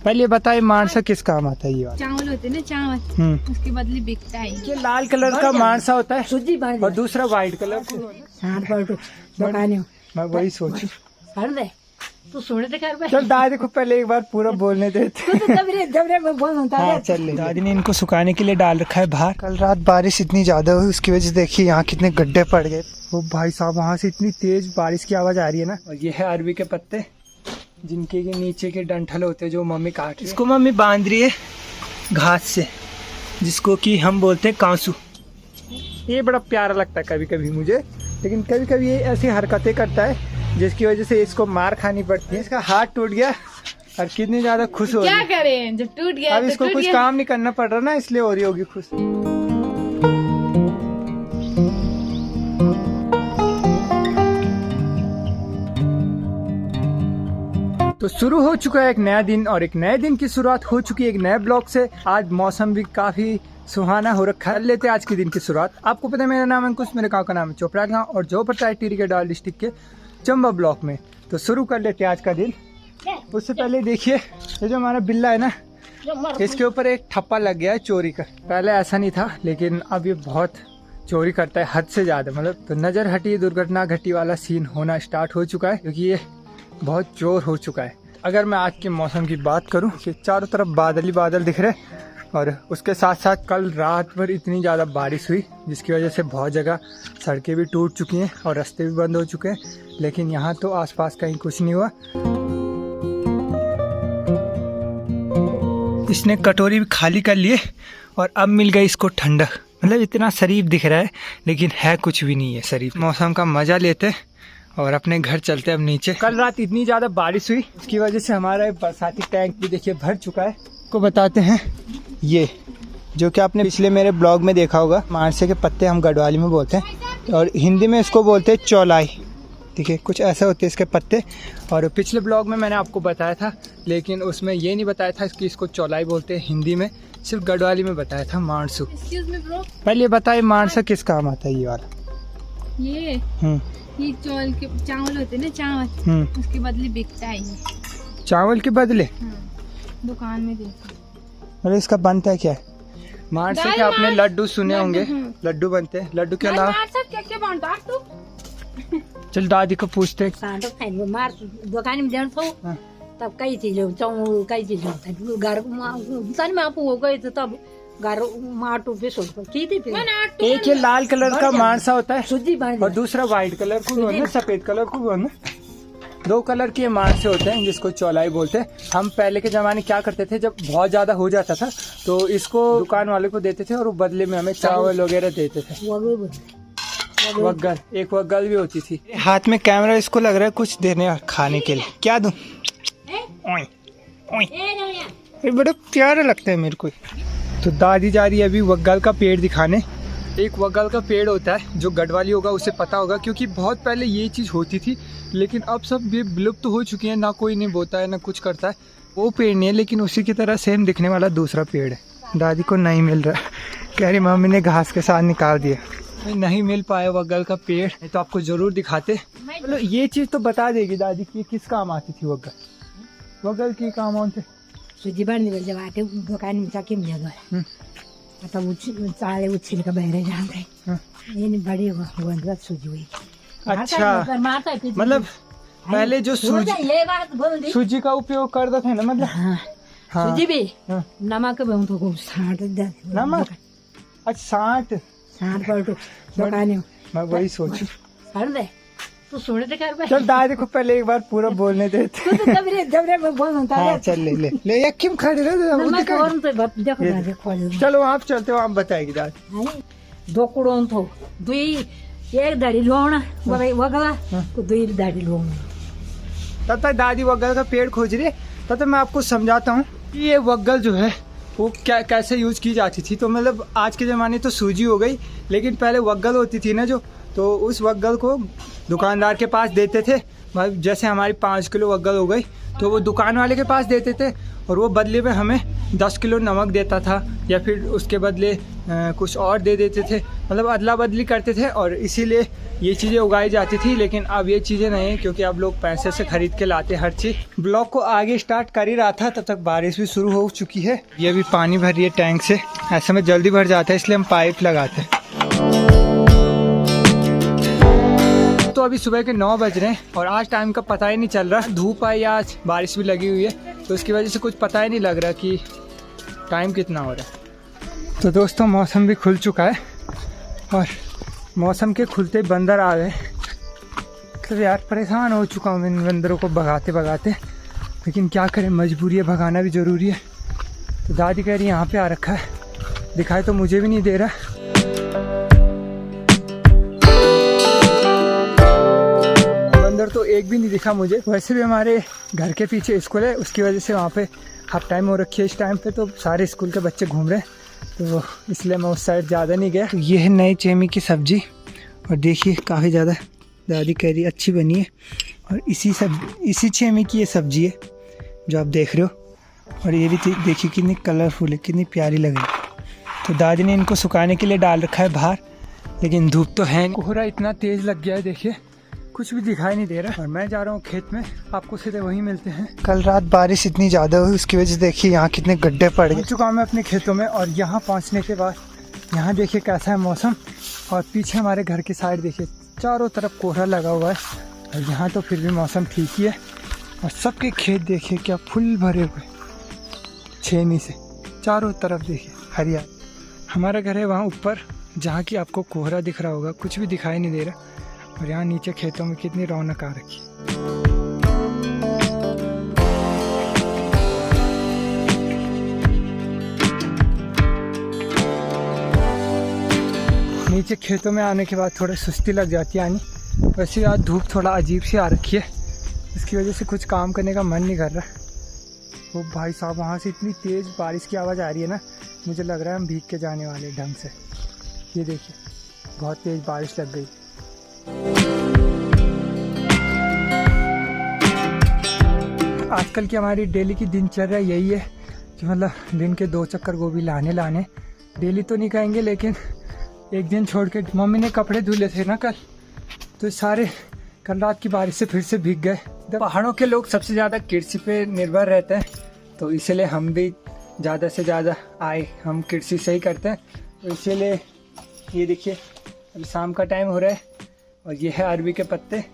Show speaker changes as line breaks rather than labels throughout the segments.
पहले बताए मानसा किस काम आता है ये वाला?
चावल होते हैं ना, चावल उसके बदले बिकता है
ये लाल कलर का मानसा होता है
सूजी बन
और दूसरा व्हाइट कलर मैं वही सोचू।
तू सुने तो कर
चल दादी को पहले एक बार पूरा बोलने देते। हाँ चल ले। दादी ने इनको सुखाने के लिए डाल रखा है बाहर। कल रात बारिश इतनी ज्यादा हुई उसकी वजह से देखिए यहाँ कितने गड्ढे पड़ गए। वो भाई साहब वहाँ से इतनी तेज बारिश की आवाज आ रही है ना। और ये है अरबी के पत्ते जिनके के नीचे के डंठल होते हैं जो मम्मी काट रही है। इसको मम्मी बांध रही है घास से जिसको कि हम बोलते हैं कांसू। ये बड़ा प्यारा लगता है कभी कभी मुझे, लेकिन कभी कभी ये ऐसी हरकतें करता है जिसकी वजह से इसको मार खानी पड़ती है। इसका हाथ टूट गया और कितनी ज्यादा खुश हो रही है।
क्या करें जब टूट गया
अब इसको कुछ काम नहीं करना पड़ रहा ना, इसलिए हो रही होगी खुश। तो शुरू हो चुका है एक नया दिन और एक नए दिन की शुरुआत हो चुकी है एक नए ब्लॉग से। आज मौसम भी काफी सुहाना हो रखा है। लेते हैं आज के दिन की शुरुआत। आपको पता है मेरा नाम अंकुश, मेरे गांव का नाम है चोपड़ा गांव और जो पड़ता है टिहरी के डाल डिस्ट्रिक्ट के चंबा ब्लॉक में। तो शुरू कर लेते हैं आज का दिन। उससे पहले देखिए ये जो हमारा बिल्ला है ना, इसके ऊपर एक ठप्पा लग गया है चोरी का। पहले ऐसा नहीं था लेकिन अब ये बहुत चोरी करता है, हद से ज्यादा। मतलब तो नजर हटी दुर्घटना घटी वाला सीन होना स्टार्ट हो चुका है क्योंकि ये बहुत चोर हो चुका है। अगर मैं आज के मौसम की बात करूं कि चारों तरफ बादल ही बादल दिख रहे और उसके साथ साथ कल रात भर इतनी ज़्यादा बारिश हुई जिसकी वजह से बहुत जगह सड़कें भी टूट चुकी हैं और रास्ते भी बंद हो चुके हैं। लेकिन यहाँ तो आसपास कहीं कुछ नहीं हुआ। इसने कटोरी भी खाली कर लिए और अब मिल गई इसको ठंडक। मतलब इतना शरीफ दिख रहा है लेकिन है कुछ भी नहीं है शरीफ। मौसम का मजा लेते और अपने घर चलते अब नीचे। कल रात इतनी ज़्यादा बारिश हुई इसकी वजह से हमारा बरसाती टैंक भी देखिए भर चुका है। को बताते हैं ये जो कि आपने पिछले मेरे ब्लॉग में देखा होगा, मानसे के पत्ते हम गढ़वाली में बोलते हैं और हिंदी में इसको बोलते हैं चौलाई। ठीक है, कुछ ऐसे होते हैं इसके पत्ते। और पिछले ब्लॉग में मैंने आपको बताया था लेकिन उसमें ये नहीं बताया था कि इसको चौलाई बोलते हैं हिंदी में, सिर्फ गढ़वाली में बताया था मानसू। पहले बताए मानसा किस काम आता है ये वाला?
ये चावल होते हैं ना, चावल उसके बदले बिकता है ये।
चावल के बदले?
दुकान में देते।
अरे इसका बनता है क्या है? मानसे के आपने लड्डू सुने होंगे, लड्डू बनते हैं। लड्डू के अलावा
क्या बनता है तू?
चल दादी को पूछते हैं।
दुकान में तब कई चीजें कई चीजें घर में आप हो गए तो तब घर माटू पे
एक ये लाल कलर का मानसा होता है
सूजी बन
और दूसरा व्हाइट कलर को बोलना, सफेद कलर को बोलना। दो कलर के मानसे होते हैं जिसको चौलाई बोलते हैं। हम पहले के जमाने क्या करते थे, जब बहुत ज्यादा हो जाता था तो इसको दुकान वाले को देते थे और वो बदले में हमें चावल वगैरह देते थे। वग्गल, एक वग्गल भी होती थी। हाथ में कैमरा इसको लग रहा है कुछ देने खाने के लिए। क्या दूं? ये बड़ा प्यारा लगता है मेरे को। तो दादी जा रही है अभी वग्गल का पेड़ दिखाने। एक वग्गल का पेड़ होता है जो गढ़वाली होगा उसे पता होगा क्योंकि बहुत पहले ये चीज़ होती थी लेकिन अब सब ये विलुप्त हो चुकी है। ना कोई नहीं बोता है ना कुछ करता है। वो पेड़ नहीं है लेकिन उसी की तरह सेम दिखने वाला दूसरा पेड़ है। दादी को नहीं मिल रहा, कह रही मम्मी ने घास के साथ निकाल दिया। नहीं मिल पाया वग्गल का पेड़, तो आपको जरूर दिखाते। मतलब ये चीज़ तो बता देगी दादी की किस काम आती थी वग्गल। वग्गल की काम आते
सूजी बन जब आते दुकान में जाके तब चाले उछल का बहरे जाते ये बड़ी सूजी हुई।
अच्छा, मतलब पहले जो सूजी का उपयोग करता था ना, मतलब हाँ।
सूजी भी नमक भी साठ
नमक। अच्छा 60
पर दुकान
मैं वही सोचू।
तू सुने तो कर
चल दादी को पहले एक बार पूरा बोलने देते। हाँ चल ले यकीम खड़े रहे। चलो आप चलते हो, आप बताएगी दादी।
दो कुड़ों तो दुई एक दाढ़ी लोना वगला तो दुई दाढ़ी लोना।
तब तक दादी वग्गल का पेड़ खोज रही है, तब तक मैं आपको समझाता हूँ कि ये वग्गल जो है वो क्या कैसे यूज की जाती थी। तो मतलब आज के ज़माने तो सूजी हो गई लेकिन पहले वग्गल होती थी ना जो, तो उस वग्गल को दुकानदार के पास देते थे। जैसे हमारी 5 किलो वग्गल हो गई तो वो दुकान वाले के पास देते थे और वो बदले में हमें 10 किलो नमक देता था या फिर उसके बदले कुछ और दे देते थे। मतलब अदला बदली करते थे और इसीलिए ये चीज़ें उगाई जाती थी, लेकिन अब ये चीज़ें नहीं है क्योंकि अब लोग पैसे से खरीद के लाते हर चीज़। ब्लॉग को आगे स्टार्ट कर ही रहा था तब तक बारिश भी शुरू हो चुकी है। ये भी पानी भर रही है टैंक से, ऐसे में जल्दी भर जाता है इसलिए हम पाइप लगाते हैं। तो अभी सुबह के 9 बज रहे हैं और आज टाइम का पता ही नहीं चल रहा। धूप आई, आज बारिश भी लगी हुई है, तो उसकी वजह से कुछ पता ही नहीं लग रहा कि टाइम कितना हो रहा है। तो दोस्तों मौसम भी खुल चुका है और मौसम के खुलते बंदर आ गए। तो यार परेशान हो चुका हूँ इन बंदरों को भगाते भगाते, लेकिन क्या करें, मजबूरी है, भगाना भी ज़रूरी है। तो दादी कह रही यहाँ पे आ रखा है, दिखाई तो मुझे भी नहीं दे रहा। बंदर तो एक भी नहीं दिखा मुझे। वैसे भी हमारे घर के पीछे स्कूल है, उसकी वजह से वहाँ पे हाफ टाइम हो रखी है इस टाइम पे, तो सारे स्कूल के बच्चे घूम रहे हैं, तो इसलिए मैं उस साइड ज़्यादा नहीं गया। तो ये है नई चेमी की सब्ज़ी और देखिए काफ़ी ज़्यादा दादी कह रही अच्छी बनी है। और इसी चेमी की ये सब्ज़ी है जो आप देख रहे हो। और ये भी देखिए कितनी कलरफुल है, कितनी प्यारी लग रही है। तो दादी ने इनको सुखाने के लिए डाल रखा है बाहर, लेकिन धूप तो है, कोहरा इतना तेज़ लग गया है, देखिए कुछ भी दिखाई नहीं दे रहा। और मैं जा रहा हूँ खेत में, आपको सीधे वहीं मिलते हैं। कल रात बारिश इतनी ज़्यादा हुई, उसकी वजह से देखिए यहाँ कितने गड्ढे पड़ गए। चुका हूँ मैं अपने खेतों में और यहाँ पहुँचने के बाद यहाँ देखिए कैसा है मौसम। और पीछे हमारे घर की साइड देखिए चारों तरफ कोहरा लगा हुआ है, और यहाँ तो फिर भी मौसम ठीक ही है। और सबके खेत देखिए क्या फुल भरे हुए, छेनी से चारों तरफ देखिए हरियाली। हमारा घर है वहाँ ऊपर, जहाँ की आपको कोहरा दिख रहा होगा, कुछ भी दिखाई नहीं दे रहा। और यहाँ नीचे खेतों में कितनी रौनक आ रखी। नीचे खेतों में आने के बाद थोड़ा सुस्ती लग जाती है आनी। वैसे आज धूप थोड़ा अजीब सी आ रखी है, इसकी वजह से कुछ काम करने का मन नहीं कर रहा। वो भाई साहब वहाँ से इतनी तेज़ बारिश की आवाज़ आ रही है ना, मुझे लग रहा है हम भीग के जाने वाले ढंग से। ये देखिए बहुत तेज़ बारिश लग गई। आजकल की हमारी डेली की दिनचर्या यही है कि मतलब दिन के 2 चक्कर गोभी लाने डेली तो नहीं कहेंगे, लेकिन एक दिन छोड़ के। मम्मी ने कपड़े धुले थे ना कल, तो सारे कल रात की बारिश से फिर से भीग गए। पहाड़ों के लोग सबसे ज़्यादा कृषि पे निर्भर रहते हैं, तो इसीलिए हम भी ज़्यादा से ज़्यादा हम कृषि से ही करते हैं। तो इसीलिए ये देखिए अभी शाम का टाइम हो रहा है और ये है अरबी के पत्ते,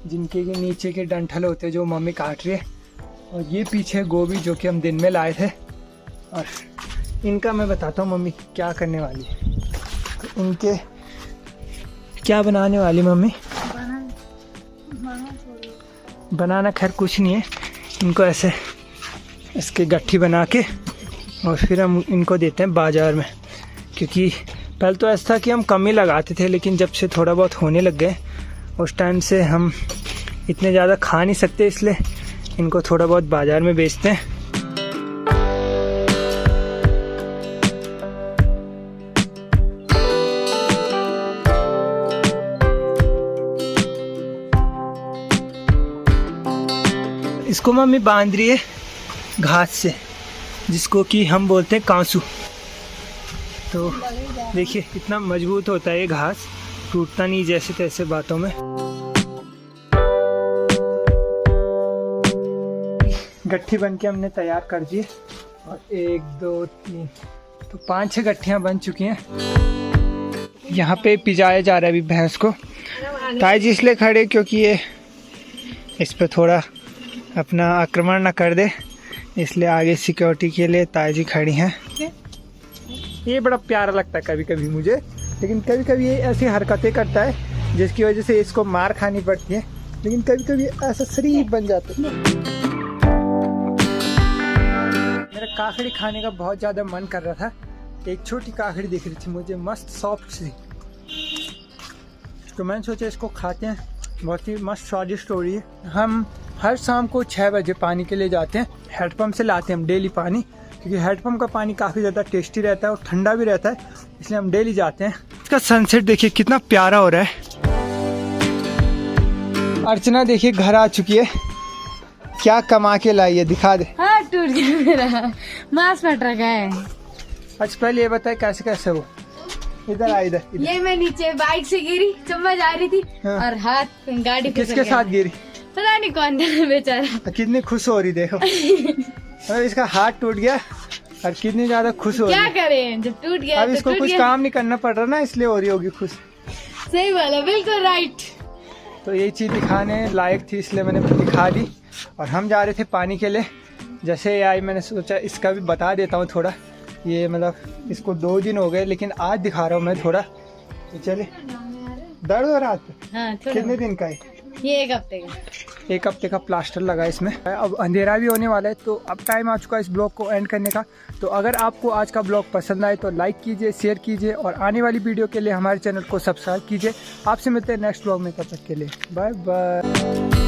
जिनके के नीचे के डंठल होते हैं जो मम्मी काट रही है। और ये पीछे गोभी जो कि हम दिन में लाए थे। और इनका मैं बताता हूँ मम्मी क्या करने वाली है। तो इनके क्या बनाने वाली मम्मी? बनाना खैर कुछ नहीं है, इनको ऐसे इसके गट्ठी बना के और फिर हम इनको देते हैं बाज़ार में। क्योंकि पहले तो ऐसा था कि हम कम ही लगाते थे, लेकिन जब से थोड़ा बहुत होने लग गए उस टाइम से हम इतने ज़्यादा खा नहीं सकते, इसलिए इनको थोड़ा बहुत बाज़ार में बेचते हैं। इसको मम्मी बांध रही है घास से, जिसको कि हम बोलते हैं कांसू। तो देखिए कितना मजबूत होता है ये घास, टूटता नहीं जैसे तैसे बातों में। गट्ठी बन के हमने तैयार कर दी और 1 2 3 तो 5-6 गट्ठियाँ बन चुकी हैं। यहाँ पे पिजाया जा रहा है अभी भैंस को। ताई जी इसलिए खड़े क्योंकि ये इस पर थोड़ा अपना आक्रमण ना कर दे, इसलिए आगे सिक्योरिटी के लिए ताई जी खड़ी हैं। ये बड़ा प्यारा लगता है कभी कभी मुझे, लेकिन कभी कभी ये ऐसी हरकतें करता है जिसकी वजह से इसको मार खानी पड़ती है, लेकिन कभी कभी ऐसा शरीफ बन जाता है। मेरा काकड़ी खाने का बहुत ज़्यादा मन कर रहा था। एक छोटी काकड़ी दिख रही थी मुझे, मस्त सॉफ्ट सी, तो मैंने सोचा इसको खाते हैं। बहुत ही मस्त स्वादिष्ट हो रही है। हम हर शाम को 6 बजे पानी के लिए जाते हैं, हैंडपम्प से लाते हैं हम डेली पानी, क्योंकि हैंडपम्प का पानी काफ़ी ज़्यादा टेस्टी रहता है और ठंडा भी रहता है, इसलिए हम डेली जाते हैं। इसका सनसेट देखिए कितना प्यारा हो रहा है। अर्चना देखिए घर आ चुकी है, क्या कमा के लाई है दिखा दे।
हाँ टूट गया मेरा, मांस फट रखा है।
अच्छा पहले ये बताए कैसे कैसे हो? इधर आ, इधर
ये मैं नीचे बाइक से गिरी, चम्मा जा रही थी
हाँ।
और हाथ गाड़ी पे
किसके साथ गिरी?
पता नहीं कौन था बेचारा।
कितनी खुश हो रही देखो। और इसका हाथ टूट गया और कितनी ज्यादा खुश हो रही
क्या
है।
करें, जब टूट गया
अब
तो
इसको
टूट
कुछ
गया।
काम नहीं करना पड़ रहा ना, इसलिए हो रही होगी खुश।
सही बोला, बिल्कुल राइट।
तो यही चीज़ दिखाने लायक थी इसलिए मैंने दिखा दी। और हम जा रहे थे पानी के लिए। जैसे आई मैंने सोचा इसका भी बता देता हूँ थोड़ा। ये मतलब इसको 2 दिन हो गए लेकिन आज दिखा रहा हूँ मैं थोड़ा। तो चले, दर्द हो रहा है?
हाँ,
कितने दिन का है?
ये 1 हफ्ते का।
1 हफ्ते का प्लास्टर लगा इसमें। अब अंधेरा भी होने वाला है तो अब टाइम आ चुका है इस ब्लॉग को एंड करने का। तो अगर आपको आज का ब्लॉग पसंद आए तो लाइक कीजिए, शेयर कीजिए और आने वाली वीडियो के लिए हमारे चैनल को सब्सक्राइब कीजिए। आपसे मिलते हैं नेक्स्ट ब्लॉग में, तब तक के लिए बाय बाय।